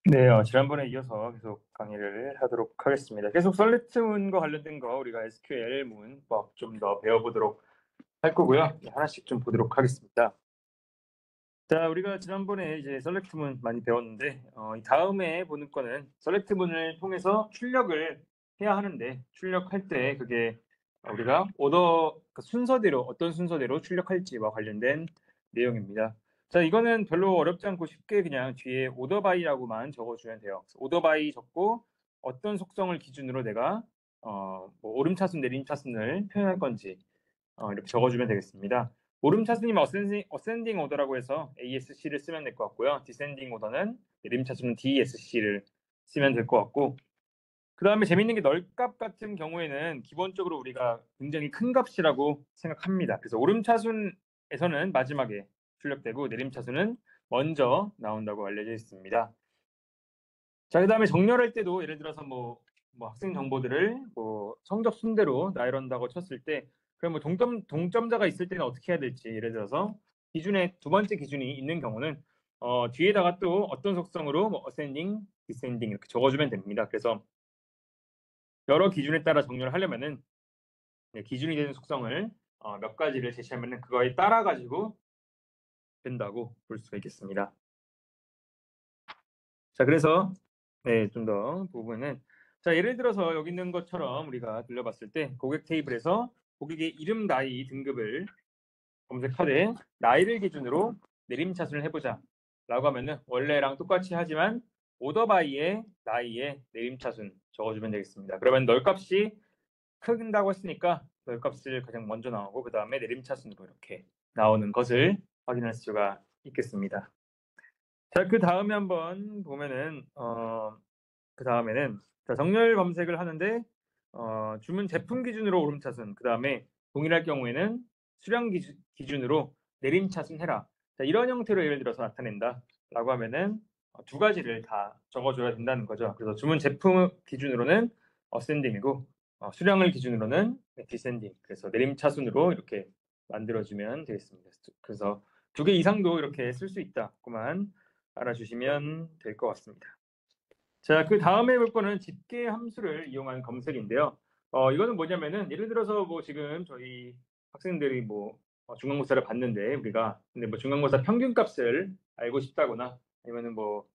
네, 지난번에 이어서 계속 강의를 하도록 하겠습니다. 계속 썰레트문과 관련된 거 우리가 SQL 문법 좀 더 배워보도록 할 거고요. 하나씩 좀 보도록 하겠습니다. 자, 우리가 지난번에 이제 셀렉트문 많이 배웠는데 이 다음에 보는 거는 셀렉트문을 통해서 출력을 해야 하는데 출력할 때 그게 우리가 오더 순서대로 어떤 순서대로 출력할지와 관련된 내용입니다. 자, 이거는 별로 어렵지 않고 쉽게 그냥 뒤에 오더 바이라고만 적어주면 돼요. 오더 바이 적고 어떤 속성을 기준으로 내가 뭐 오름차순 내림차순을 표현할 건지 이렇게 적어주면 되겠습니다. 오름차순이면 어센딩 오더라고 해서 ASC를 쓰면 될 것 같고요. 디센딩 오더는 내림차순은 DSC를 쓰면 될 것 같고, 그 다음에 재밌는 게 널값 같은 경우에는 기본적으로 우리가 굉장히 큰 값이라고 생각합니다. 그래서 오름차순에서는 마지막에 출력되고 내림차순은 먼저 나온다고 알려져 있습니다. 자, 그 다음에 정렬할 때도 예를 들어서 뭐 학생 정보들을 뭐 성적 순대로 나열한다고 쳤을 때 그럼 뭐 동점자가 있을 때는 어떻게 해야 될지 예를 들어서 기준에 두 번째 기준이 있는 경우는 뒤에다가 또 어떤 속성으로 뭐 ascending, descending 이렇게 적어주면 됩니다. 그래서 여러 기준에 따라 정렬을 하려면은 기준이 되는 속성을 몇 가지를 제시하면은 그거에 따라 가지고 된다고 볼 수가 있겠습니다. 자, 그래서 좀 더 부분은 자, 예를 들어서 여기 있는 것처럼 우리가 들려봤을 때 고객 테이블에서 고객의 이름, 나이, 등급을 검색하되 나이를 기준으로 내림차순을 해보자 라고 하면은 원래랑 똑같이 하지만 오더바이의 나이에 내림차순 적어주면 되겠습니다. 그러면 널값이 큰다고 했으니까 널값을 가장 먼저 나오고 그 다음에 내림차순으로 이렇게 나오는 것을 확인할 수가 있겠습니다. 자, 그 다음에 한번 보면은 그 다음에는 정렬 검색을 하는데 주문 제품 기준으로 오름차순, 그 다음에 동일할 경우에는 수량 기준으로 내림차순 해라. 자, 이런 형태로 예를 들어서 나타낸다라고 하면은 두 가지를 다 적어줘야 된다는 거죠. 그래서 주문 제품 기준으로는 어센딩이고 수량을 기준으로는 디센딩. 그래서 내림차순으로 이렇게 만들어주면 되겠습니다. 그래서 두 개 이상도 이렇게 쓸 수 있다고만 알아주시면 될 것 같습니다. 자, 그 다음에 볼 거는 집계 함수를 이용한 검색인데요. 이거는 뭐냐면은 예를 들어서 뭐 지금 저희 학생들이 뭐 중간고사를 봤는데 우리가 근데 뭐 중간고사 평균값을 알고 싶다거나 아니면은 뭐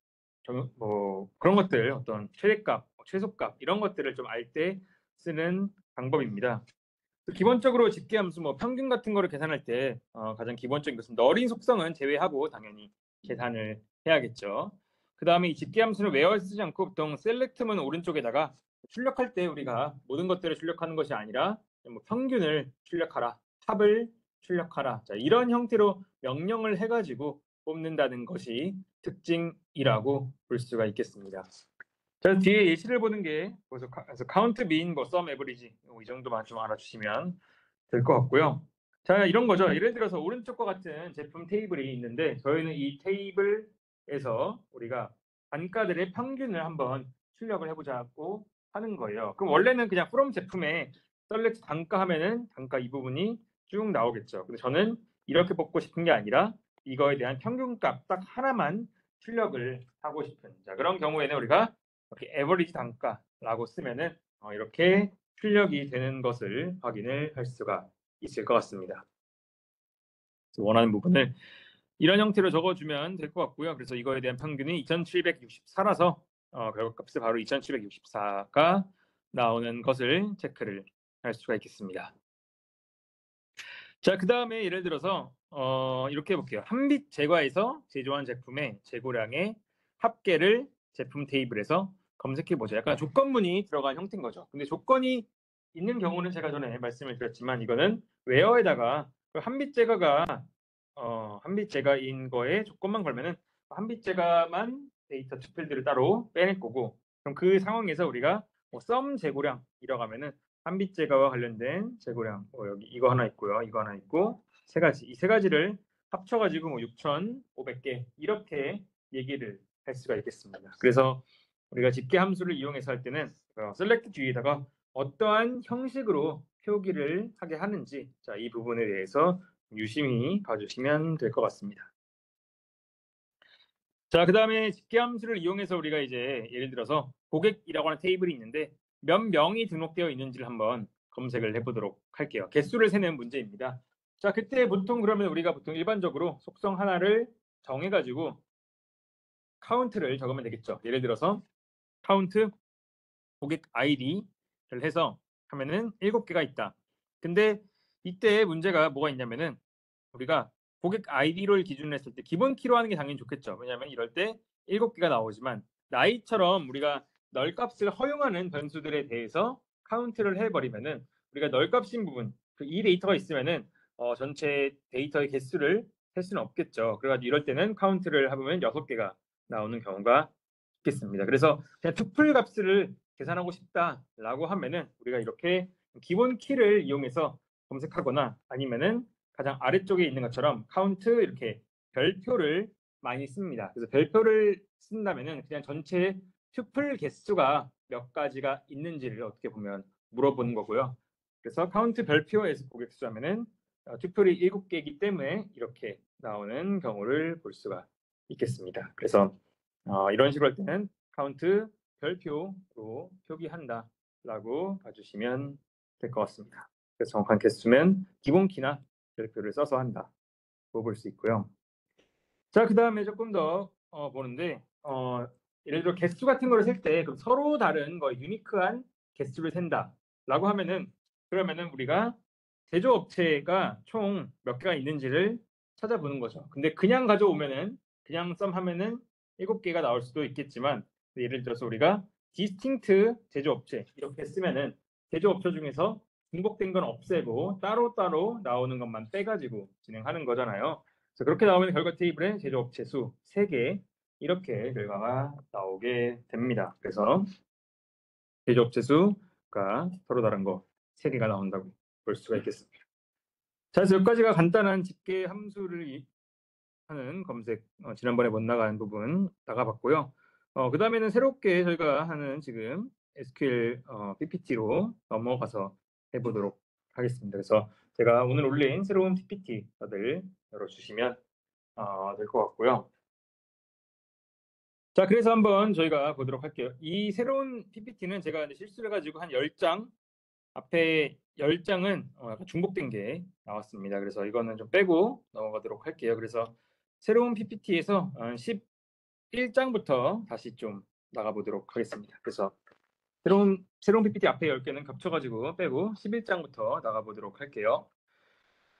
그런 것들 어떤 최대값, 최소값 이런 것들을 좀 알 때 쓰는 방법입니다. 기본적으로 집계 함수 뭐 평균 같은 거를 계산할 때 가장 기본적인 것은 널인 속성은 제외하고 당연히 계산을 해야겠죠. 그 다음에 이 집계 함수는 웨어에 쓰지 않고 보통 셀렉트문 오른쪽에다가 출력할 때 우리가 모든 것들을 출력하는 것이 아니라 뭐 평균을 출력하라, 합을 출력하라. 자, 이런 형태로 명령을 해가지고 뽑는다는 것이 특징이라고 볼 수가 있겠습니다. 자, 뒤에 예시를 보는 게 그래서 카운트, 민, 뭐 썸, 에버리지 이 정도만 좀 알아주시면 될 것 같고요. 자, 이런 거죠. 예를 들어서 오른쪽과 같은 제품 테이블이 있는데 저희는 이 테이블에서 우리가 단가들의 평균을 한번 출력을 해보자고 하는 거예요. 그럼 원래는 그냥 from 제품에 select 단가 하면은 단가 이 부분이 쭉 나오겠죠. 근데 저는 이렇게 뽑고 싶은 게 아니라 이거에 대한 평균값 딱 하나만 출력을 하고 싶은 자, 그런 경우에는 우리가 이렇게 에버리지 단가라고 쓰면은 이렇게 출력이 되는 것을 확인을 할 수가 있을 것 같습니다. 원하는 부분을 이런 형태로 적어주면 될 것 같고요. 그래서 이거에 대한 평균이 2764라서 결과값이 바로 2764가 나오는 것을 체크를 할 수가 있겠습니다. 자, 그 다음에 예를 들어서 이렇게 해볼게요. 한빛 제과에서 제조한 제품의 재고량의 합계를 제품 테이블에서 검색해보자. 약간 조건문이 들어간 형태인 거죠. 근데 조건이 있는 경우는 제가 전에 말씀을 드렸지만 이거는 웨어에다가 한빛 제과가 한빛 제과인 거에 조건만 걸면은 한빛 제과만 데이터 투필들을 따로 빼낼 거고 그럼 그 상황에서 우리가 썸 재고량이라고 하면은 한빛 제과와 관련된 재고량 여기 이거 하나 있고요. 이거 하나 있고 세 가지 이 세 가지를 합쳐가지고 뭐 6,500개 이렇게 얘기를 할 수가 있겠습니다. 그래서 우리가 집계 함수를 이용해서 할 때는 select 뒤에다가 어떠한 형식으로 표기를 하게 하는지, 자, 이 부분에 대해서 유심히 봐주시면 될 것 같습니다. 자, 그 다음에 집계함수를 이용해서 우리가 이제 예를 들어서 고객이라고 하는 테이블이 있는데 몇 명이 등록되어 있는지를 한번 검색을 해보도록 할게요. 개수를 세는 문제입니다. 자, 그때 보통 그러면 우리가 보통 일반적으로 속성 하나를 정해가지고 카운트를 적으면 되겠죠. 예를 들어서 카운트 고객 아이디를 해서 하면은 7개가 있다. 근데 이때 문제가 뭐가 있냐면은 우리가 고객 아이디를 기준으로 했을 때 기본 키로 하는 게 당연히 좋겠죠. 왜냐하면 이럴 때 7개가 나오지만 나이처럼 우리가 널값을 허용하는 변수들에 대해서 카운트를 해버리면은 우리가 널값인 부분, 이 데이터가 있으면은 전체 데이터의 개수를 할 수는 없겠죠. 그래가지고 이럴 때는 카운트를 해보면 6개가 나오는 경우가 있겠습니다. 그래서 그냥 투플 값을 계산하고 싶다라고 하면은 우리가 이렇게 기본 키를 이용해서 검색하거나 아니면은 가장 아래쪽에 있는 것처럼 카운트 이렇게 별표를 많이 씁니다. 그래서 별표를 쓴다면은 그냥 전체 투플 개수가 몇 가지가 있는지를 어떻게 보면 물어보는 거고요. 그래서 카운트 별표에서 고객 수 하면은 투플이 7개이기 때문에 이렇게 나오는 경우를 볼 수가 있겠습니다. 그래서 이런 식으로 할 때는 카운트 별표로 표기한다라고 봐주시면 될 것 같습니다. 그래서 정확한 개수면 기본 키나 별표를 써서 한다고 볼 수 있고요. 자, 그 다음에 조금 더 보는데 예를 들어 개수 같은 거를 셀 때 서로 다른 유니크한 개수를 센다라고 하면은 그러면은 우리가 제조업체가 총 몇 개가 있는지를 찾아보는 거죠. 근데 그냥 가져오면은 그냥 썸하면은 7개가 나올 수도 있겠지만 예를 들어서 우리가 디스팅트 제조업체 이렇게 쓰면은 제조업체 중에서 중복된 건 없애고 따로따로 나오는 것만 빼가지고 진행하는 거잖아요. 그래서 그렇게 나오면 결과 테이블에 제조업체 수 3개 이렇게 결과가 나오게 됩니다. 그래서 제조업체 수가 서로 다른 거 3개가 나온다고 볼 수가 있겠습니다. 자, 그래서 여기까지가 간단한 집계 함수를 하는 검색 지난번에 못 나간 부분 나가봤고요. 그 다음에는 새롭게 저희가 하는 지금 SQL PPT로 넘어가서 해보도록 하겠습니다. 그래서 제가 오늘 올린 새로운 PPT 다들 열어주시면 될 것 같고요. 자, 그래서 한번 저희가 보도록 할게요. 이 새로운 PPT는 제가 실수를 해가지고 한 10장, 앞에 10장은 약간 중복된 게 나왔습니다. 그래서 이거는 좀 빼고 넘어가도록 할게요. 그래서 새로운 PPT에서 11장부터 다시 좀 나가보도록 하겠습니다. 그래서 새로운 PPT 앞에 10개는 겹쳐가지고 빼고 11장부터 나가보도록 할게요.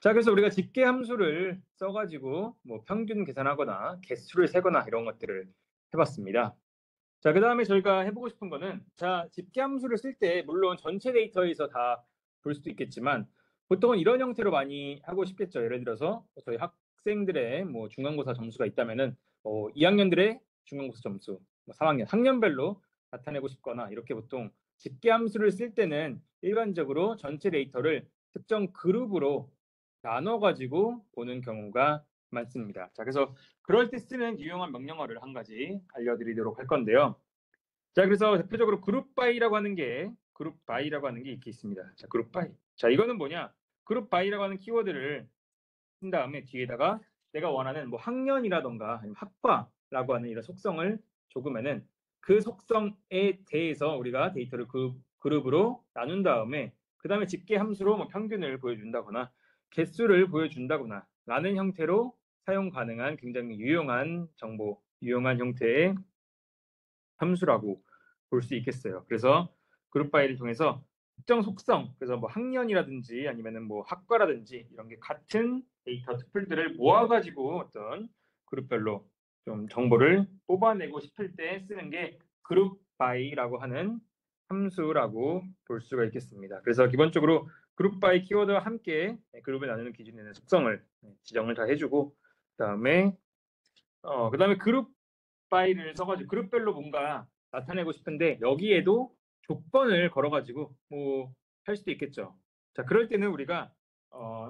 자, 그래서 우리가 집계 함수를 써가지고 뭐 평균 계산하거나 개수를 세거나 이런 것들을 해봤습니다. 자, 그 다음에 저희가 해보고 싶은 거는 자, 집계 함수를 쓸 때 물론 전체 데이터에서 다 볼 수도 있겠지만 보통은 이런 형태로 많이 하고 싶겠죠. 예를 들어서 저희 학생들의 뭐 중간고사 점수가 있다면은 2학년들의 중간고사 점수, 뭐 3학년 학년별로 나타내고 싶거나 이렇게 보통 집계 함수를 쓸 때는 일반적으로 전체 데이터를 특정 그룹으로 나눠 가지고 보는 경우가 많습니다. 자, 그래서 그럴 때 쓰는 유용한 명령어를 한 가지 알려드리도록 할 건데요. 자, 그래서 대표적으로 그룹 바이라고 하는 게 이렇게 있습니다. 자, 그룹 바이. 자, 이거는 뭐냐? 그룹 바이라고 하는 키워드를 쓴 다음에 뒤에다가 내가 원하는 뭐 학년이라던가 아니면 학과라고 하는 이런 속성을 적으면은 그 속성에 대해서 우리가 데이터를 그 그룹으로 나눈 다음에 그 다음에 집계 함수로 뭐 평균을 보여준다거나 개수를 보여준다거나 라는 형태로 사용 가능한 굉장히 유용한 유용한 형태의 함수라고 볼 수 있겠어요. 그래서 그룹 바이를 통해서 특정 속성, 그래서 뭐 학년이라든지 아니면은 뭐 학과라든지 이런 게 같은 데이터 투플들을 모아가지고 어떤 그룹별로 좀 정보를 뽑아내고 싶을 때 쓰는 게 그룹 바이라고 하는 함수라고 볼 수가 있겠습니다. 그래서 기본적으로 그룹 바이 키워드와 함께 그룹을 나누는 기준에는 속성을 지정을 다 해주고 그다음에 그룹 바이를 써가지고 그룹별로 뭔가 나타내고 싶은데 여기에도 조건을 걸어가지고 뭐 할 수도 있겠죠. 자, 그럴 때는 우리가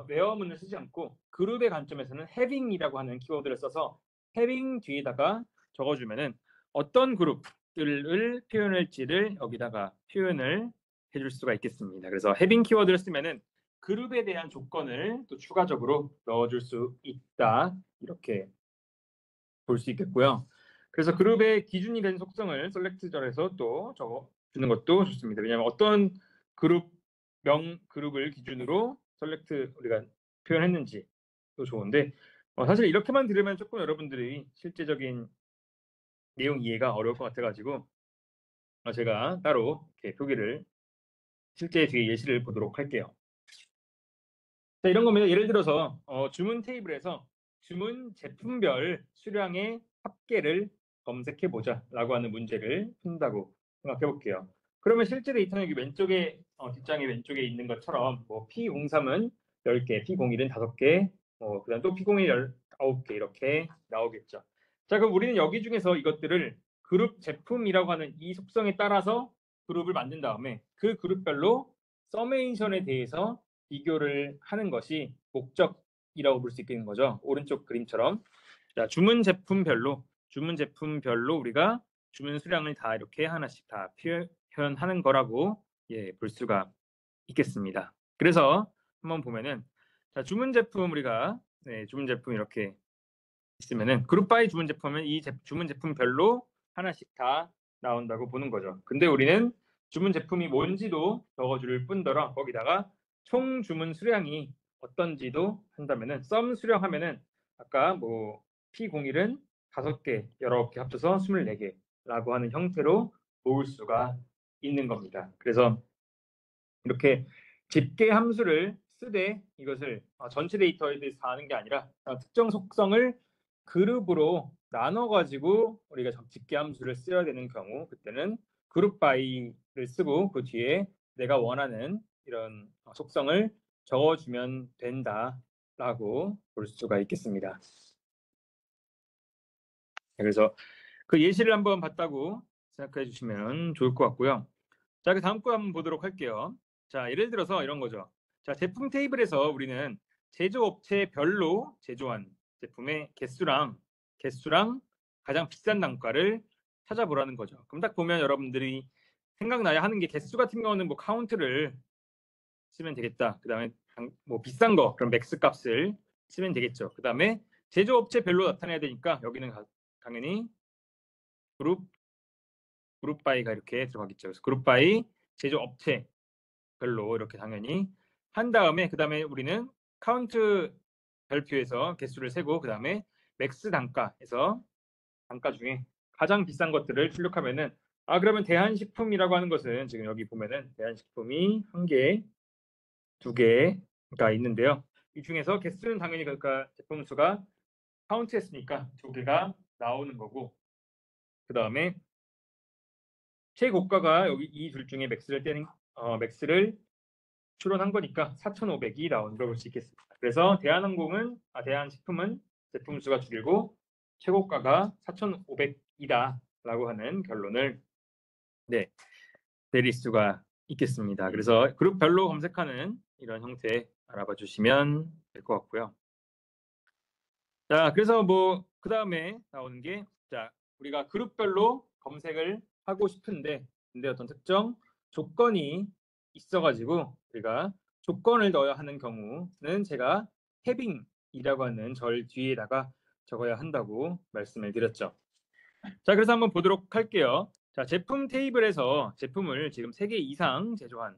where문을 쓰지 않고 그룹의 관점에서는 having이라고 하는 키워드를 써서 having 뒤에다가 적어주면은 어떤 그룹들을 표현할지를 여기다가 표현을 해줄 수가 있겠습니다. 그래서 having 키워드를 쓰면은 그룹에 대한 조건을 또 추가적으로 넣어줄 수 있다. 이렇게 볼 수 있겠고요. 그래서 그룹의 기준이 된 속성을 셀렉트절에서 또 적어 주는 것도 좋습니다. 왜냐하면 어떤 그룹을 기준으로 셀렉트 우리가 표현했는지 또 좋은데 사실 이렇게만 들으면 조금 여러분들이 실제적인 내용 이해가 어려울 것 같아가지고 제가 따로 이렇게 표기를 실제 뒤에 예시를 보도록 할게요. 자, 이런 겁니다. 예를 들어서 주문 테이블에서 주문 제품별 수량의 합계를 검색해보자 라고 하는 문제를 푼다고 생각해 볼게요. 그러면 실제 데이터는 여기 왼쪽에 뒷장의 왼쪽에 있는 것처럼 뭐 P03은 10개, P01은 5개, 그다음 또 P01 19개 이렇게 나오겠죠. 자, 그럼 우리는 여기 중에서 이것들을 그룹 제품이라고 하는 이 속성에 따라서 그룹을 만든 다음에 그 그룹별로 서메이션에 대해서 비교를 하는 것이 목적이라고 볼 수 있겠는 거죠. 오른쪽 그림처럼. 자, 주문 제품별로 우리가 주문 수량을 다 이렇게 하나씩 다 표현하는 거라고 볼 수가 있겠습니다. 그래서 한번 보면은 자, 주문 제품 우리가 주문 제품 이렇게 있으면은 그룹 바이 주문 제품은 이 주문 제품별로 하나씩 다 나온다고 보는 거죠. 근데 우리는 주문 제품이 뭔지도 적어줄 뿐더러 거기다가 총 주문 수량이 어떤지도 한다면은 썸 수량하면은 아까 뭐 P01은 5개, 여러 개 합쳐서 24개라고 하는 형태로 모을 수가 있는 겁니다. 그래서 이렇게 집계 함수를 쓰되 이것을 전체 데이터에 대해서 다 하는 게 아니라 특정 속성을 그룹으로 나눠 가지고 우리가 집계 함수를 써야 되는 경우 그때는 그룹 바이를 쓰고 그 뒤에 내가 원하는 이런 속성을 적어주면 된다라고 볼 수가 있겠습니다. 그래서 그 예시를 한번 봤다고 생각해 주시면 좋을 것 같고요. 자, 그 다음 거 한번 보도록 할게요. 자, 예를 들어서 이런 거죠. 자, 제품 테이블에서 우리는 제조업체별로 제조한 제품의 개수랑 가장 비싼 단가를 찾아보라는 거죠. 그럼 딱 보면 여러분들이 생각나야 하는 게 개수 같은 경우는 뭐 카운트를 쓰면 되겠다. 그 다음에 뭐 비싼 거 그럼 맥스 값을 쓰면 되겠죠. 그 다음에 제조업체별로 나타내야 되니까 여기는 당연히 그룹 바이가 이렇게 들어가겠죠. 그래서 그룹 바이 제조업체별로 이렇게 당연히 한 다음에 그 다음에 우리는 카운트 별표에서 개수를 세고 그 다음에 맥스 단가에서 단가 중에 가장 비싼 것들을 출력하면은 그러면 대한식품이라고 하는 것은 지금 여기 보면은 대한식품이 1개, 2개가 있는데요. 이 중에서 개수는 당연히 그러니까 제품 수가 카운트했으니까 2개가 나오는 거고 그 다음에 최고가가 여기 이 둘 중에 맥스를 추론한 거니까 4,500이 나온다고 볼 수 있겠습니다. 그래서 대한식품은 제품 수가 줄고 최고가가 4,500이다라고 하는 결론을 내릴 수가 있겠습니다. 그래서 그룹별로 검색하는 이런 형태 알아봐 주시면 될 것 같고요. 자, 그래서 뭐 그 다음에 나오는 게 우리가 그룹별로 검색을 하고 싶은데 근데 어떤 특정 조건이 있어가지고 우리가 조건을 넣어야 하는 경우는 제가 having이라고 하는 절 뒤에다가 적어야 한다고 말씀을 드렸죠. 자, 그래서 한번 보도록 할게요. 자, 제품 테이블에서 제품을 지금 3개 이상 제조한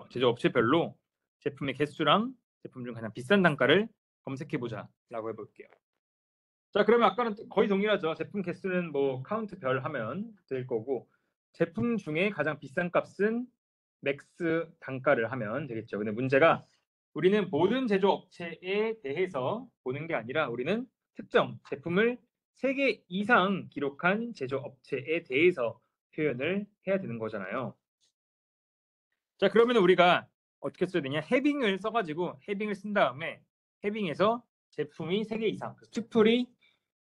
제조업체별로 제품의 개수랑 제품 중 가장 비싼 단가를 검색해보자 라고 해볼게요. 자, 그러면 아까는 거의 동일하죠. 제품 개수는 뭐 카운트 별 하면 될 거고 제품 중에 가장 비싼 값은 맥스 단가를 하면 되겠죠. 근데 문제가 우리는 모든 제조업체에 대해서 보는 게 아니라 우리는 특정 제품을 3개 이상 기록한 제조업체에 대해서 표현을 해야 되는 거잖아요. 자, 그러면 우리가 어떻게 써야 되냐? 해빙을 써가지고 해빙을 쓴 다음에 해빙에서 제품이 3개 이상, 튜플이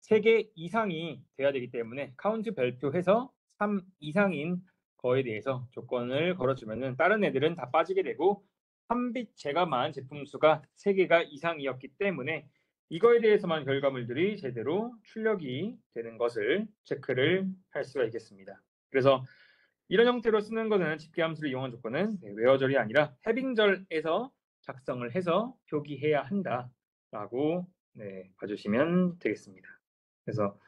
3개 이상이 돼야 되기 때문에 카운트 별표해서 3 이상인 거에 대해서 조건을 걸어주면은 다른 애들은 다 빠지게 되고 한빛 제값만 제품 수가 3개가 이상이었기 때문에 이거에 대해서만 결과물들이 제대로 출력이 되는 것을 체크를 할 수가 있겠습니다. 그래서 이런 형태로 쓰는 것은 집계함수를 이용한 조건은 웨어절이 아니라 해빙절에서 작성을 해서 표기해야 한다라고 봐주시면 되겠습니다. 그래서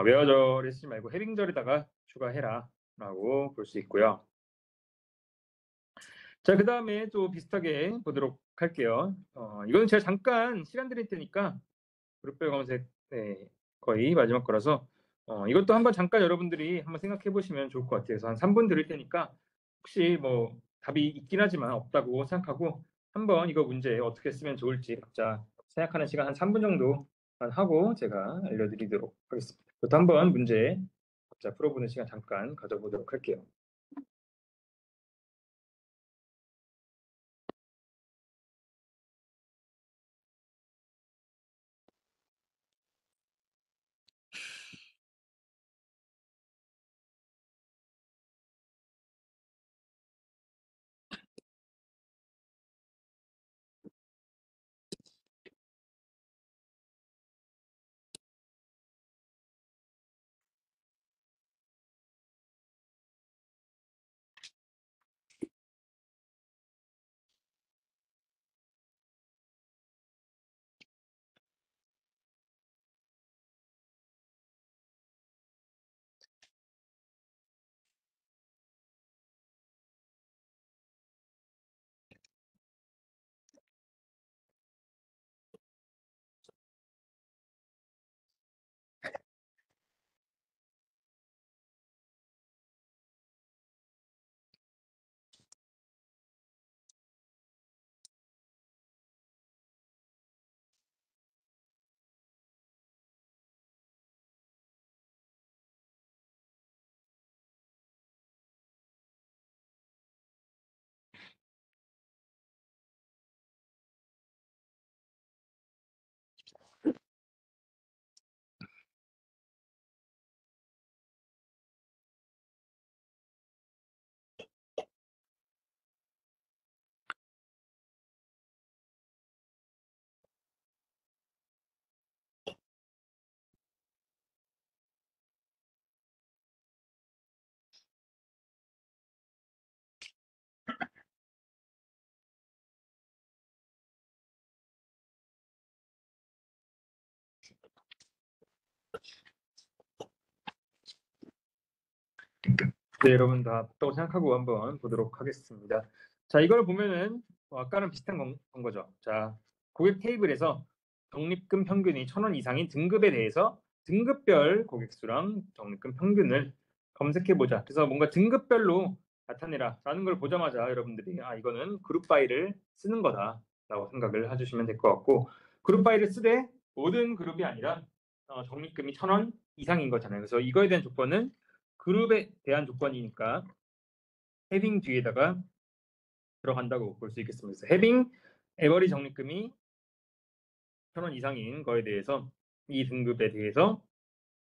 웨어절에 쓰지 말고 해빙절에다가 추가해라라고 볼 수 있고요. 자, 그 다음에 또 비슷하게 보도록 할게요. 이거는 제가 잠깐 시간 드릴 테니까 그룹별 검색 거의 마지막 거라서 이것도 한번 잠깐 여러분들이 한번 생각해 보시면 좋을 것 같아요. 그래서 한 3분 드릴 테니까 혹시 뭐 답이 있긴 하지만 없다고 생각하고 한번 이거 문제 어떻게 쓰면 좋을지 각자 생각하는 시간 한 3분 정도만 하고 제가 알려드리도록 하겠습니다. 그것도 한번 문제 각자 풀어보는 시간 잠깐 가져보도록 할게요. 네, 여러분 다 봤다고 생각하고 한번 보도록 하겠습니다. 자, 이걸 보면은 아까랑 비슷한 건 거죠. 자, 고객 테이블에서 적립금 평균이 1,000원 이상인 등급에 대해서 등급별 고객수랑 적립금 평균을 검색해보자. 그래서 뭔가 등급별로 나타내라라는 걸 보자마자 여러분들이 이거는 그룹 바이를 쓰는 거다라고 생각을 해주시면 될 것 같고, 그룹 바이를 쓰되 모든 그룹이 아니라 적립금이 1,000원 이상인 거잖아요. 그래서 이거에 대한 조건은 그룹에 대한 조건이니까 해빙 뒤에다가 들어간다고 볼 수 있겠습니다. 그래서 해빙 에버리 적립금이 1,000원 이상인 거에 대해서 이 등급에 대해서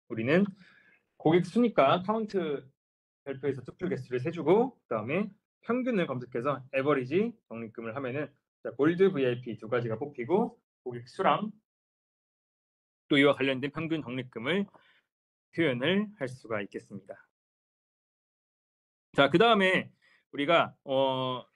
우리는 고객 수니까 카운트 별표에서 투표 개수를 세주고 그다음에 평균을 검색해서 에버리지 적립금을 하면은 골드 VIP 두 가지가 뽑히고 고객 수랑 또 이와 관련된 평균 적립금을 표현을 할 수가 있겠습니다. 자, 그 다음에 우리가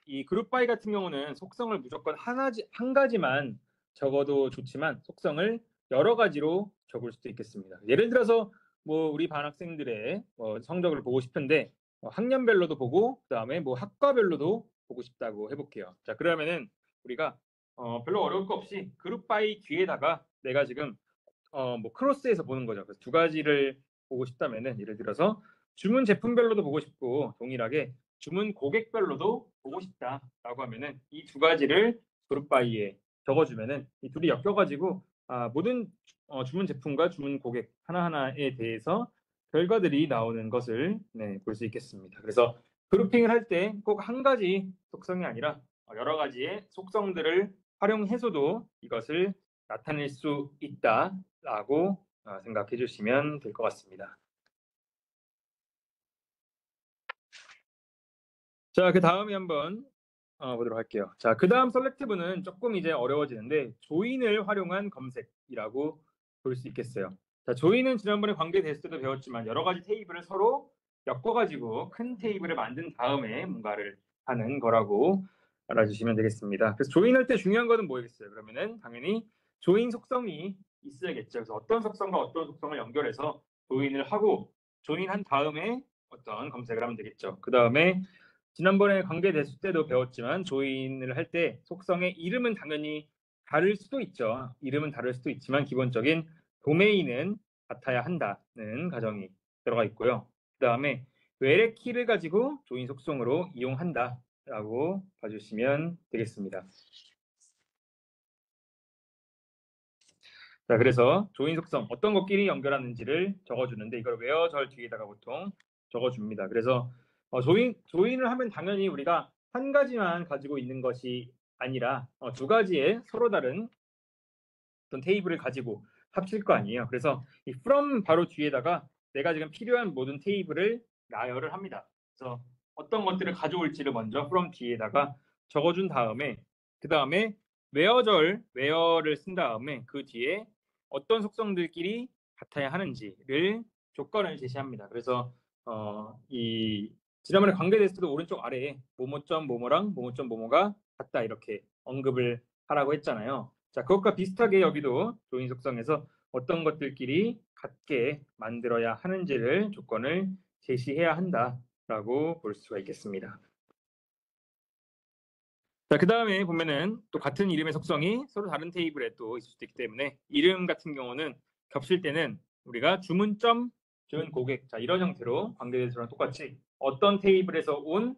이 그룹 바이 같은 경우는 속성을 무조건 한 가지만 적어도 좋지만 속성을 여러 가지로 적을 수도 있겠습니다. 예를 들어서 뭐 우리 반 학생들의 성적을 보고 싶은데 학년별로도 보고 그다음에 뭐 학과별로도 보고 싶다고 해볼게요. 자, 그러면은 우리가 별로 어려울 거 없이 그룹 바이 뒤에다가 내가 지금 뭐 크로스해서 보는 거죠. 그래서 두 가지를 보고 싶다면은 예를 들어서 주문 제품별로도 보고 싶고 동일하게 주문 고객별로도 보고 싶다라고 하면은 이 두 가지를 그룹 바이에 적어주면은 이 둘이 엮여가지고 모든 주문 제품과 주문 고객 하나하나에 대해서 결과들이 나오는 것을 볼 수 있겠습니다. 그래서 그룹핑을 할 때 꼭 한 가지 속성이 아니라 여러 가지의 속성들을 활용해서도 이것을 나타낼 수 있다라고 생각해 주시면 될 것 같습니다. 자, 그 다음에 한번 보도록 할게요. 자, 그 다음 셀렉티브는 조금 이제 어려워지는데 조인을 활용한 검색이라고 볼 수 있겠어요. 자, 조인은 지난번에 관계 됐을 때도 배웠지만 여러 가지 테이블을 서로 엮어가지고 큰 테이블을 만든 다음에 뭔가를 하는 거라고 알아주시면 되겠습니다. 그래서 조인할 때 중요한 거는 뭐겠어요? 그러면은 당연히 조인 속성이 있어야겠죠. 그래서 어떤 속성과 어떤 속성을 연결해서 조인을 하고 조인한 다음에 어떤 검색을 하면 되겠죠. 그 다음에 지난번에 관계 대수 때도 배웠지만 조인을 할 때 속성의 이름은 당연히 다를 수도 있죠. 이름은 다를 수도 있지만 기본적인 도메인은 같아야 한다는 가정이 들어가 있고요. 그 다음에 외래 키를 가지고 조인 속성으로 이용한다라고 봐주시면 되겠습니다. 자, 그래서 조인 속성 어떤 것끼리 연결하는지를 적어주는데 이걸 where절 뒤에다가 보통 적어줍니다. 그래서 조인을 하면 당연히 우리가 한 가지만 가지고 있는 것이 아니라 두 가지의 서로 다른 어떤 테이블을 가지고 합칠 거 아니에요. 그래서 이 from 바로 뒤에다가 내가 지금 필요한 모든 테이블을 나열을 합니다. 그래서 어떤 것들을 가져올지를 먼저 from 뒤에다가 적어준 다음에 그 다음에 where를 쓴 다음에 그 뒤에 어떤 속성들끼리 같아야 하는지를 조건을 제시합니다. 그래서 이 지난번에 관계 테스트도 오른쪽 아래에 뭐뭐점 뭐뭐랑 뭐뭐점 뭐뭐가 같다 이렇게 언급을 하라고 했잖아요. 자, 그것과 비슷하게 여기도 조인 속성에서 어떤 것들끼리 같게 만들어야 하는지를 조건을 제시해야 한다라고 볼 수가 있겠습니다. 자, 그 다음에 보면은 또 같은 이름의 속성이 서로 다른 테이블에 또 있을 수도 있기 때문에 이름 같은 경우는 겹칠 때는 우리가 주문점, 주문 고객, 자 이런 형태로 관계대수랑 똑같이 어떤 테이블에서 온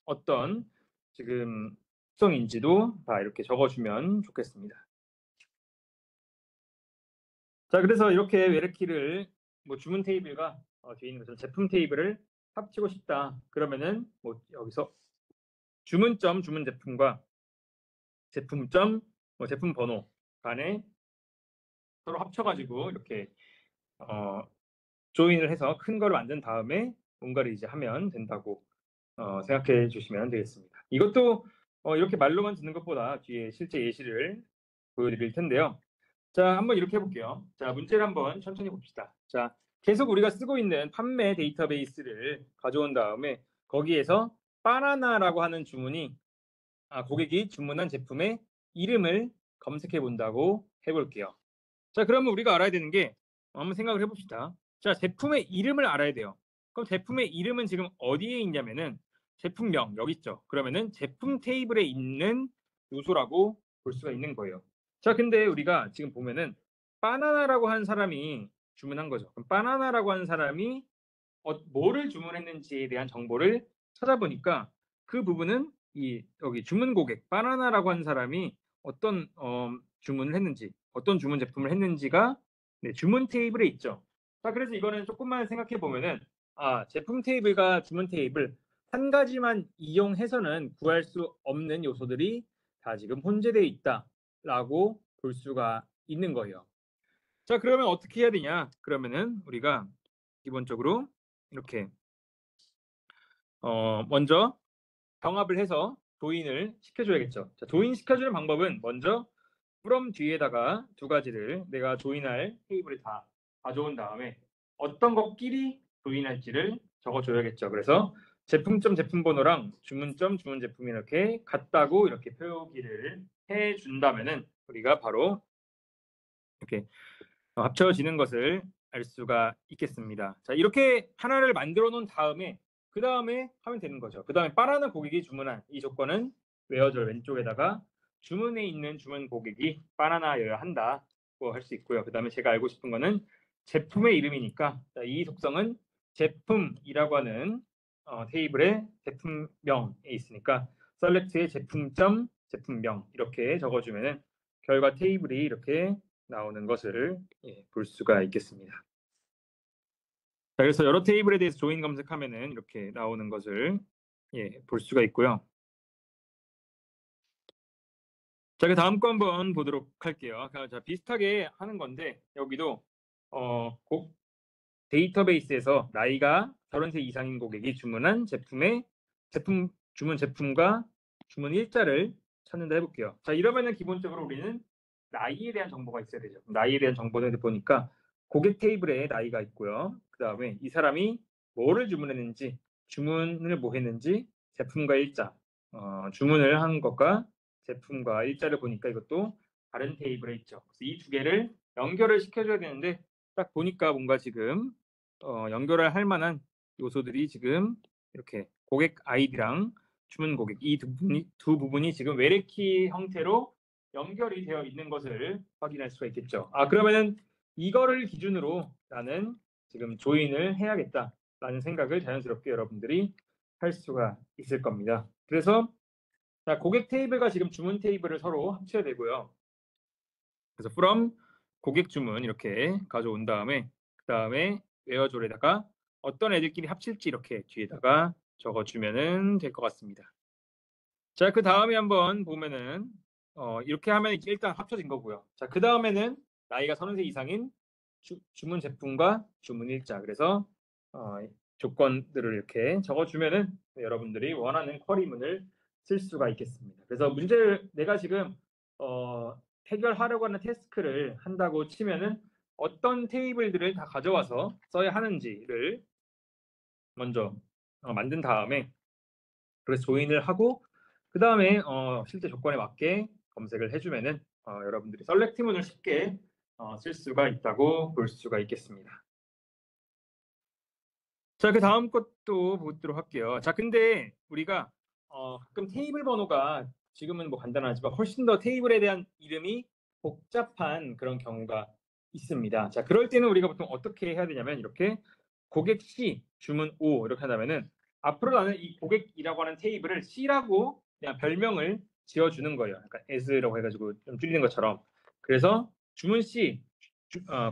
어떤 지금 속성인지도 다 이렇게 적어주면 좋겠습니다. 자, 그래서 이렇게 외래키를 뭐 주문 테이블과 뒤에 있는 것처럼 제품 테이블을 합치고 싶다. 그러면은 뭐 여기서 주문점 주문 제품과 제품점 뭐 제품 번호 간에 서로 합쳐가지고 이렇게 조인을 해서 큰 거를 만든 다음에 뭔가를 이제 하면 된다고 생각해 주시면 되겠습니다. 이것도 이렇게 말로만 듣는 것보다 뒤에 실제 예시를 보여드릴 텐데요. 자, 한번 이렇게 해볼게요. 자, 문제를 한번 천천히 봅시다. 자, 계속 우리가 쓰고 있는 판매 데이터베이스를 가져온 다음에 거기에서 바나나라고 하는 고객이 주문한 제품의 이름을 검색해 본다고 해볼게요. 자, 그러면 우리가 알아야 되는 게 한번 생각을 해봅시다. 자, 제품의 이름을 알아야 돼요. 그럼 제품의 이름은 지금 어디에 있냐면은 제품명 여기 있죠. 그러면은 제품 테이블에 있는 요소라고 볼 수가 있는 거예요. 자, 근데 우리가 지금 보면은 바나나라고 한 사람이 주문한 거죠. 그럼 바나나라고 한 사람이 뭐를 주문했는지에 대한 정보를 찾아보니까 그 부분은 여기 주문 고객 바나나라고 한 사람이 어떤 주문을 했는지 어떤 주문 제품을 했는지가 주문 테이블에 있죠. 자, 그래서 이거는 조금만 생각해 보면은 제품 테이블과 주문 테이블 한 가지만 이용해서는 구할 수 없는 요소들이 다 지금 혼재되어 있다라고 볼 수가 있는 거예요. 자, 그러면 어떻게 해야 되냐? 그러면은 우리가 기본적으로 이렇게 먼저 병합을 해서 조인을 시켜줘야겠죠. 자, 조인 시켜주는 방법은 먼저 from 뒤에다가 두 가지를 내가 조인할 테이블을 다 가져온 다음에 어떤 것끼리 조인할지를 적어줘야겠죠. 그래서 제품점 제품 번호랑 주문점 주문 제품이 이렇게 같다고 이렇게 표기를 해준다면은 우리가 바로 이렇게 합쳐지는 것을 알 수가 있겠습니다. 자, 이렇게 하나를 만들어 놓은 다음에 그 다음에 하면 되는 거죠. 그 다음에 바나나 고객이 주문한 이 조건은 외어절 왼쪽에다가 주문에 있는 주문 고객이 바나나여야 한다고 할 수 있고요. 그 다음에 제가 알고 싶은 거는 제품의 이름이니까 이 속성은 제품이라고 하는 테이블의 제품명에 있으니까 셀렉트의 제품점 제품명 이렇게 적어주면은 결과 테이블이 이렇게 나오는 것을 볼 수가 있겠습니다. 자, 그래서 여러 테이블에 대해서 조인 검색하면은 이렇게 나오는 것을 볼 수가 있고요. 자, 그 다음 거 한번 보도록 할게요. 자, 비슷하게 하는 건데 여기도 데이터베이스에서 나이가 30세 이상인 고객이 주문한 주문 제품과 주문 일자를 찾는다 해볼게요. 자, 이러면은 기본적으로 우리는 나이에 대한 정보가 있어야 되죠. 나이에 대한 정보를 보니까 고객 테이블에 나이가 있고요. 그 다음에 이 사람이 뭐를 주문했는지, 주문을 뭐 했는지, 제품과 일자, 주문을 한 것과 제품과 일자를 보니까 이것도 다른 테이블에 있죠. 그래서 이 두 개를 연결을 시켜줘야 되는데 딱 보니까 뭔가 지금 연결을 할 만한 요소들이 지금 이렇게 고객 아이디랑 주문 고객 이 두 부분이 지금 외래키 형태로 연결이 되어 있는 것을 확인할 수가 있겠죠. 그러면은 이거를 기준으로 나는 지금 조인을 해야겠다라는 생각을 자연스럽게 여러분들이 할 수가 있을 겁니다. 그래서 자, 고객 테이블과 지금 주문 테이블을 서로 합쳐야 되고요. 그래서 from 고객 주문 이렇게 가져온 다음에 그 다음에 웨어졸에다가 어떤 애들끼리 합칠지 이렇게 뒤에다가 적어주면은 될 것 같습니다. 자, 그 다음에 한번 보면은 이렇게 하면 일단 합쳐진 거고요. 자, 그 다음에는 나이가 30세 이상인 주문 제품과 주문 일자. 그래서 조건들을 이렇게 적어주면은 여러분들이 원하는 쿼리문을 쓸 수가 있겠습니다. 그래서 문제를 내가 지금 해결하려고 하는 태스크를 한다고 치면은 어떤 테이블들을 다 가져와서 써야 하는지를 먼저 만든 다음에 그래서 조인을 하고 그 다음에 실제 조건에 맞게 검색을 해주면은 여러분들이 셀렉트문을 쉽게 쓸 수가 있다고 볼 수가 있겠습니다. 자, 그 다음 것도 보도록 할게요. 자, 근데 우리가 가끔 테이블 번호가 지금은 뭐 간단하지만 훨씬 더 테이블에 대한 이름이 복잡한 그런 경우가 있습니다. 자, 그럴 때는 우리가 보통 어떻게 해야 되냐면 이렇게 고객 C, 주문 O 이렇게 한다면은 앞으로 나는 이 고객이라고 하는 테이블을 C라고 그냥 별명을 지어주는 거예요. 그러니까 as라고 해가지고 좀 줄이는 것처럼. 그래서 주문 C,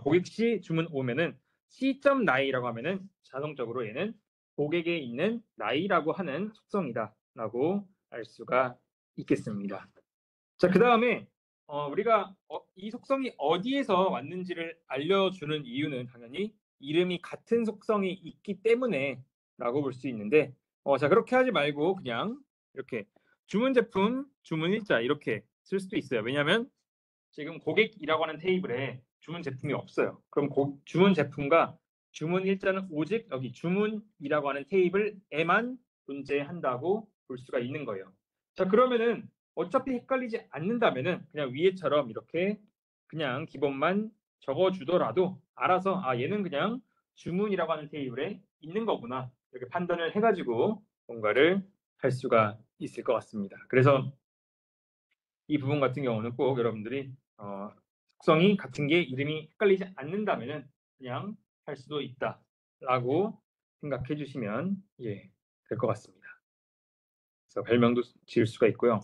고객 C, 주문 O면은 C.나이라고 하면은 자동적으로 얘는 고객에 있는 나이라고 하는 속성이다라고 알 수가 있겠습니다. 자, 그 다음에 우리가 이 속성이 어디에서 왔는지를 알려주는 이유는 당연히 이름이 같은 속성이 있기 때문에라고 볼 수 있는데 자, 그렇게 하지 말고 그냥 이렇게 주문 제품, 주문 일자 이렇게 쓸 수도 있어요. 왜냐하면 지금 고객이라고 하는 테이블에 주문 제품이 없어요. 그럼 주문 제품과 주문 일자는 오직 여기 주문이라고 하는 테이블에만 존재한다고 볼 수가 있는 거예요. 자, 그러면은 어차피 헷갈리지 않는다면은 그냥 위에처럼 이렇게 그냥 기본만 적어주더라도 알아서 얘는 그냥 주문이라고 하는 테이블에 있는 거구나 이렇게 판단을 해가지고 뭔가를 할 수가 있을 것 같습니다. 그래서 이 부분 같은 경우는 꼭 여러분들이 속성이 같은 게 이름이 헷갈리지 않는다면은 그냥 할 수도 있다라고 생각해 주시면 될 것 같습니다. 그래서 별명도 지을 수가 있고요.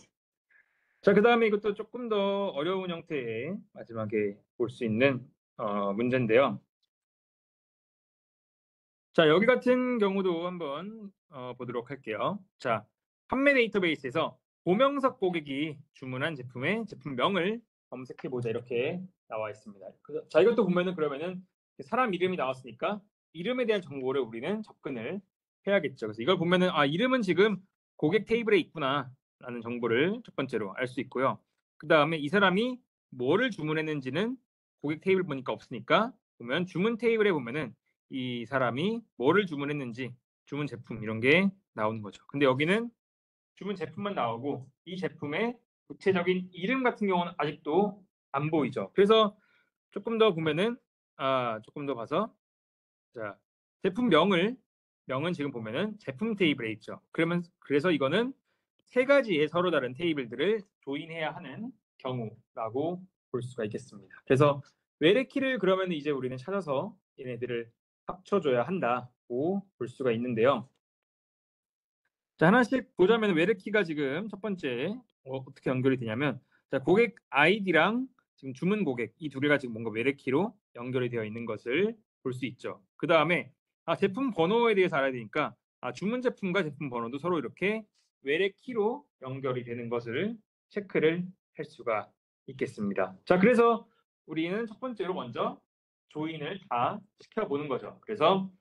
자, 그 다음에 이것도 조금 더 어려운 형태의 마지막에 볼 수 있는 문제인데요. 자, 여기 같은 경우도 한번 보도록 할게요. 자, 판매 데이터베이스에서 고명석 고객이 주문한 제품의 제품명을 검색해보자 이렇게 나와 있습니다. 자, 이것도 보면은 그러면은 사람 이름이 나왔으니까 이름에 대한 정보를 우리는 접근을 해야겠죠. 그래서 이걸 보면은 이름은 지금 고객 테이블에 있구나 라는 정보를 첫 번째로 알 수 있고요. 그 다음에 이 사람이 뭐를 주문했는지는 고객 테이블 보니까 없으니까 보면 주문 테이블에 보면은 이 사람이 뭐를 주문했는지 주문 제품 이런 게 나오는 거죠. 근데 여기는 주문 제품만 나오고 이 제품의 구체적인 이름 같은 경우는 아직도 안 보이죠. 그래서 조금 더 보면은 조금 더 봐서 자, 명은 지금 보면은 제품 테이블에 있죠. 그래서 이거는 세 가지의 서로 다른 테이블들을 조인해야 하는 경우라고 볼 수가 있겠습니다. 그래서 외래키를 그러면 이제 우리는 찾아서 얘네들을 합쳐줘야 한다고 볼 수가 있는데요. 자, 하나씩 보자면 외래키가 지금 첫 번째 어떻게 연결이 되냐면 자, 고객 아이디랑 지금 주문 고객 이 두 개가 지금 뭔가 외래키로 연결이 되어 있는 것을 볼 수 있죠. 그 다음에 제품 번호에 대해서 알아야 되니까 주문 제품과 제품 번호도 서로 이렇게 외래키로 연결이 되는 것을 체크를 할 수가 있겠습니다. 자, 그래서 우리는 첫 번째로 먼저 조인을 다 시켜보는 거죠. 그래서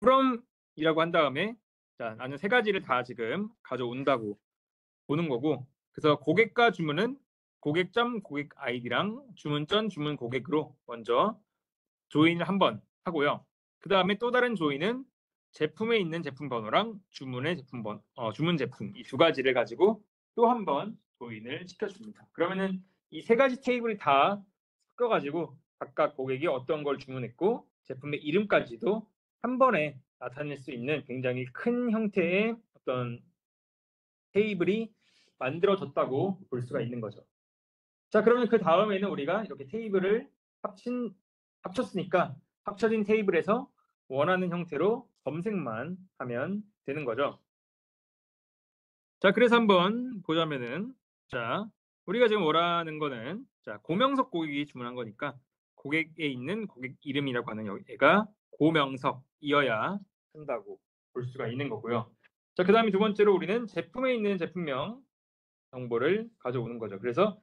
from이라고 한 다음에 자, 나는 세 가지를 다 지금 가져온다고 보는 거고 그래서 고객과 주문은 고객점 고객 아이디랑 주문전 주문 고객으로 먼저 조인을 한번 하고요. 그 다음에 또 다른 조인은 제품에 있는 제품 번호랑 주문의 제품 주문 제품 이 두 가지를 가지고 또 한 번 조인을 시켜줍니다. 그러면은 이 세 가지 테이블이 다 섞여가지고 각각 고객이 어떤 걸 주문했고 제품의 이름까지도 한 번에 나타낼 수 있는 굉장히 큰 형태의 어떤 테이블이 만들어졌다고 볼 수가 있는 거죠. 자, 그러면 그 다음에는 우리가 이렇게 테이블을 합쳤으니까 합쳐진 테이블에서 원하는 형태로 검색만 하면 되는 거죠. 자, 그래서 한번 보자면은, 자, 우리가 지금 원하는 거는, 자, 고명석 고객이 주문한 거니까 고객에 있는 고객 이름이라고 하는 얘가 고명석이어야 한다고 볼 수가 있는 거고요. 자, 그 다음에 두 번째로 우리는 제품에 있는 제품명 정보를 가져오는 거죠. 그래서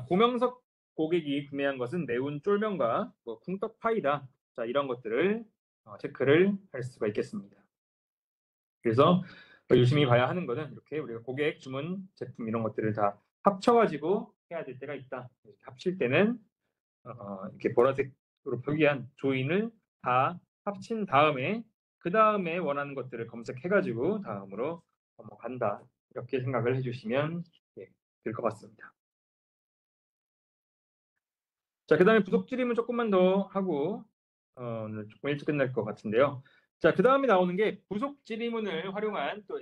고명석 고객이 구매한 것은 매운 쫄면과 뭐 쿵떡파이다. 자, 이런 것들을 체크를 할 수가 있겠습니다. 그래서 유심히 봐야 하는 거는 이렇게 우리가 고객, 주문, 제품 이런 것들을 다 합쳐가지고 해야 될 때가 있다. 이렇게 합칠 때는 이렇게 보라색으로 표기한 조인을 다 합친 다음에 그 다음에 원하는 것들을 검색해가지고 다음으로 넘어간다. 이렇게 생각을 해주시면 될 것 같습니다. 자, 그 다음에 부속 질의문 조금만 더 하고 오늘 조금 일찍 끝날 것 같은데요. 자, 그 다음에 나오는 게 부속 질의문을 활용한 또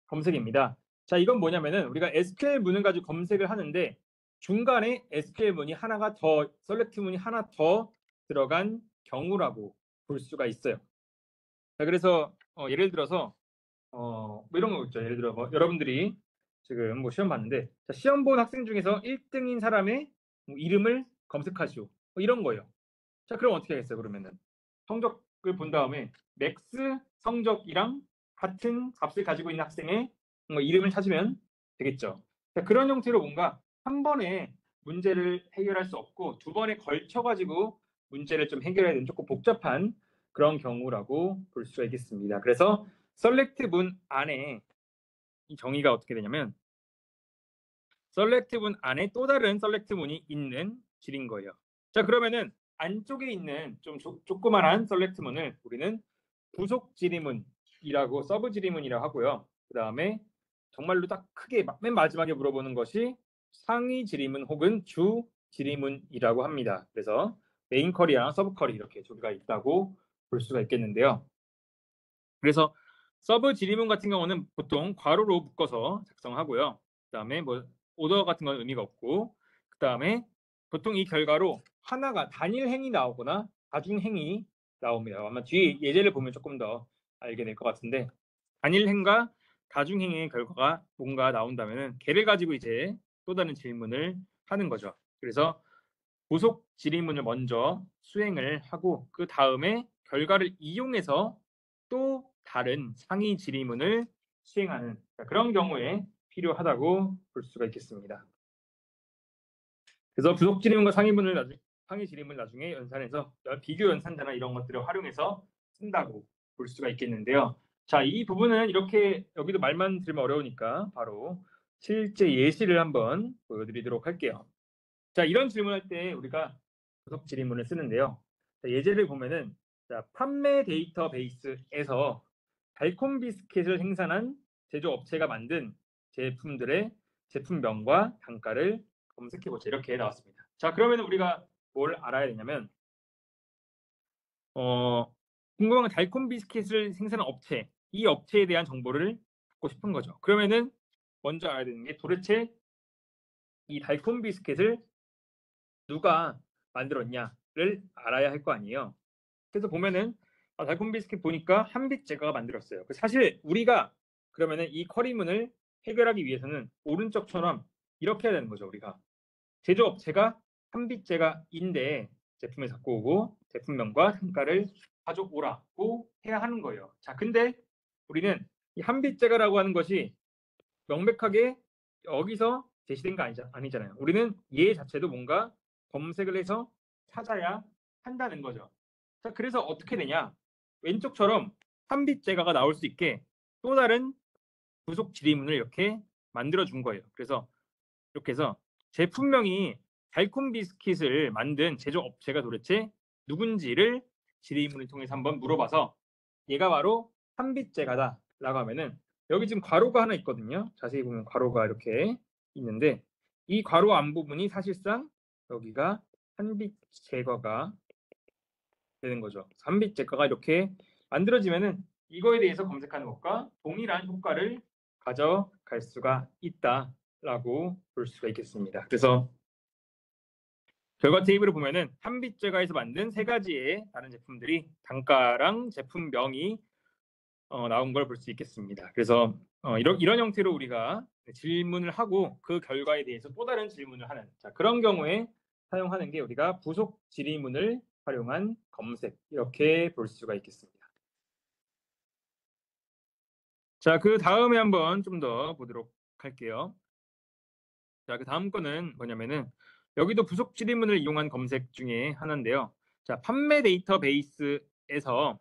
검색입니다. 자, 이건 뭐냐면은 우리가 SQL 문을 가지고 검색을 하는데 중간에 SQL 문이 하나가 더, 셀렉트 문이 하나 더 들어간 경우라고 볼 수가 있어요. 자, 그래서 예를 들어서 뭐 이런 거 있죠. 예를 들어 여러분들이 지금 뭐 시험 봤는데 자, 시험 본 학생 중에서 1등인 사람의 뭐 이름을 검색하시오. 뭐 이런 거예요. 자, 그럼 어떻게 하겠어요? 그러면은 성적을 본 다음에 맥스 성적이랑 같은 값을 가지고 있는 학생의 뭐 이름을 찾으면 되겠죠. 자, 그런 형태로 뭔가 한 번에 문제를 해결할 수 없고 두 번에 걸쳐 가지고 문제를 좀 해결해야 되는 조금 복잡한 그런 경우라고 볼 수가 있겠습니다. 그래서 셀렉트 문 안에 이 정의가 어떻게 되냐면 셀렉트 문 안에 또 다른 셀렉트 문이 있는 질인 거예요. 자, 그러면은 안쪽에 있는 좀 조그만한 셀렉트 문을 우리는 부속 질의문이라고 서브 질의문이라고 하고요. 그 다음에 정말로 딱 크게 맨 마지막에 물어보는 것이 상위 질의문 혹은 주 질의문이라고 합니다. 그래서 메인 쿼리랑 서브 쿼리 이렇게 두 개가 있다고 볼 수가 있겠는데요. 그래서 서브 질의문 같은 경우는 보통 괄호로 묶어서 작성하고요. 그다음에 뭐 오더 같은 건 의미가 없고 그다음에 보통 이 결과로 하나가 단일 행이 나오거나 다중 행이 나옵니다. 아마 뒤에 예제를 보면 조금 더 알게 될 것 같은데 단일 행과 다중 행의 결과가 뭔가 나온다면은 걔를 가지고 이제 또 다른 질문을 하는 거죠. 그래서 부속 질의문을 먼저 수행을 하고 그 다음에 결과를 이용해서 또 다른 상위 질의문을 수행하는 그런 경우에 필요하다고 볼 수가 있겠습니다. 그래서 부속 질의문과 상위 질의문을 나중에 연산해서 비교 연산자나 이런 것들을 활용해서 쓴다고 볼 수가 있겠는데요. 자, 이 부분은 이렇게 여기도 말만 들으면 어려우니까 바로 실제 예시를 한번 보여드리도록 할게요. 자, 이런 질문할 때 우리가 부속 질의문을 쓰는데요. 자, 예제를 보면은 자, 판매 데이터베이스에서 달콤 비스킷을 생산한 제조업체가 만든 제품들의 제품명과 단가를 검색해보자. 이렇게 나왔습니다. 자, 그러면 우리가 뭘 알아야 되냐면 궁금한 건 달콤 비스킷을 생산한 업체, 이 업체에 대한 정보를 갖고 싶은 거죠. 그러면은 먼저 알아야 되는 게 도대체 이 달콤 비스킷을 누가 만들었냐를 알아야 할 거 아니에요. 그래서 보면은 달콤 비스킷 보니까 한빛제과가 만들었어요. 사실 우리가 그러면은 이 쿼리문을 해결하기 위해서는 오른쪽처럼 이렇게 해야 되는 거죠. 우리가 제조업체가 한빛제과인데 제품을 갖고 오고 제품명과 단가를 가져오라고 해야 하는 거예요. 자, 근데 우리는 이 한빛제과라고 하는 것이 명백하게 여기서 제시된 거 아니잖아요. 우리는 얘 자체도 뭔가 검색을 해서 찾아야 한다는 거죠. 자, 그래서 어떻게 되냐? 왼쪽처럼 한빛제가가 나올 수 있게 또 다른 부속 질의문을 이렇게 만들어 준 거예요. 그래서 이렇게 해서 제품명이 달콤 비스킷을 만든 제조업체가 도대체 누군지를 질의문을 통해서 한번 물어봐서 얘가 바로 3빗제가다라고 하면은 여기 지금 괄호가 하나 있거든요. 자세히 보면 괄호가 이렇게 있는데 이 괄호 안 부분이 사실상 여기가 3빗제거가 되는 거죠. 3빗제거가 이렇게 만들어지면은 이거에 대해서 검색하는 것과 동일한 효과를 가져갈 수가 있다라고 볼 수가 있겠습니다. 그래서 결과 테이블을 보면은 3빗제가에서 만든 세 가지의 다른 제품들이 단가랑 제품명이 나온 걸 볼 수 있겠습니다. 그래서 이런 형태로 우리가 질문을 하고 그 결과에 대해서 또 다른 질문을 하는 그런 경우에 사용하는 게 우리가 부속 질의문을 활용한 검색 이렇게 볼 수가 있겠습니다. 자, 그 다음에 한번 좀 더 보도록 할게요. 자, 그 다음 거는 뭐냐면은 여기도 부속 질의문을 이용한 검색 중에 하나인데요. 자, 판매 데이터베이스에서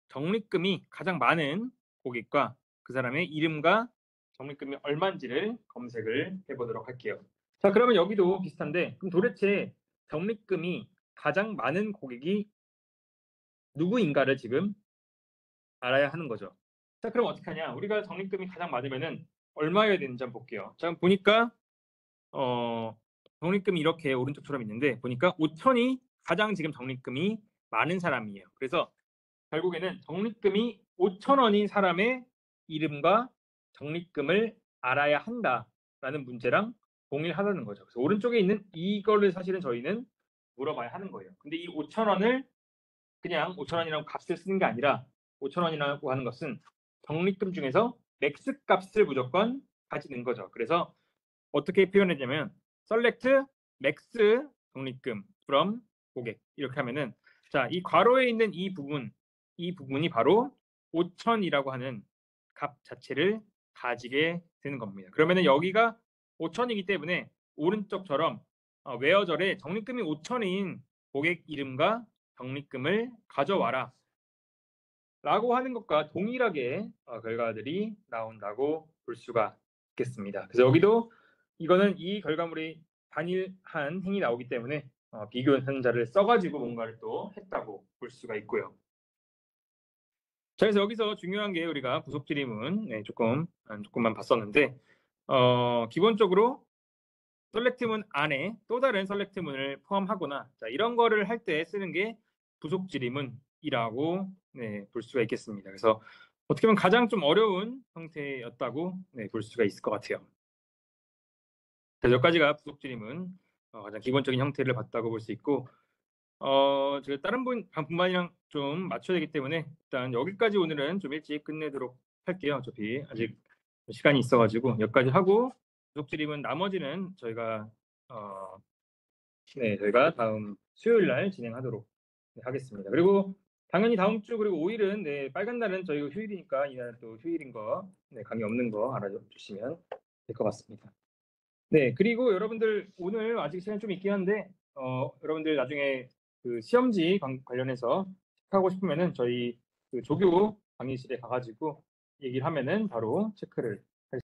적립금이 가장 많은 고객과 그 사람의 이름과 적립금이 얼마인지를 검색을 해보도록 할게요. 자, 그러면 여기도 비슷한데 그럼 도대체 적립금이 가장 많은 고객이 누구인가를 지금 알아야 하는 거죠. 자, 그럼 어떻게 하냐? 우리가 적립금이 가장 많으면은 얼마여야 되는지 한번 볼게요. 자, 보니까 적립금이 이렇게 오른쪽처럼 있는데 보니까 5천이 가장 지금 적립금이 많은 사람이에요. 그래서 결국에는 적립금이 5,000원인 사람의 이름과 적립금을 알아야 한다라는 문제랑 동일하다는 거죠. 그래서 오른쪽에 있는 이거를 사실은 저희는 물어봐야 하는 거예요. 근데 이 5,000원을 그냥 5,000원이라고 값을 쓰는 게 아니라 5,000원이라고 하는 것은 적립금 중에서 맥스 값을 무조건 가지는 거죠. 그래서 어떻게 표현했냐면 select max 적립금 from 고객 이렇게 하면은 자, 이 괄호에 있는 이 부분이 바로 5,000이라고 하는 값 자체를 가지게 되는 겁니다. 그러면은 여기가 5,000이기 때문에 오른쪽처럼 where절에 적립금이 5,000인 고객 이름과 적립금을 가져와라 라고 하는 것과 동일하게 결과들이 나온다고 볼 수가 있겠습니다. 그래서 여기도 이거는 이 결과물이 단일한 행위 나오기 때문에 비교 현자를 써가지고 뭔가를 또 했다고 볼 수가 있고요. 자, 그래서 여기서 중요한 게 우리가 부속 질의문 조금만 봤었는데 기본적으로 셀렉트문 안에 또 다른 셀렉트문을 포함하거나 이런 거를 할 때 쓰는 게 부속 질의문이라고 볼 수가 있겠습니다. 그래서 어떻게 보면 가장 좀 어려운 형태였다고 볼 수가 있을 것 같아요. 그래서 여기까지가 부속 질의문 가장 기본적인 형태를 봤다고 볼 수 있고 제가 다른 분만이랑 좀 맞춰야 되기 때문에 일단 여기까지 오늘은 좀 일찍 끝내도록 할게요. 어차피 아직 시간이 있어가지고 여기까지 하고 부속 질의문 나머지는 저희가 저희가 다음 수요일 날 진행하도록 하겠습니다. 그리고 당연히 다음 주 그리고 5일은 빨간 날은 저희가 휴일이니까 이날 또 휴일인 거 강의 없는 거 알아주시면 될 것 같습니다. 네, 그리고 여러분들 오늘 아직 시간 좀 있긴 한데 여러분들 나중에 그 시험지 관련해서 체크하고 싶으면은 저희 그 조교 강의실에 가가지고 얘기를 하면은 바로 체크를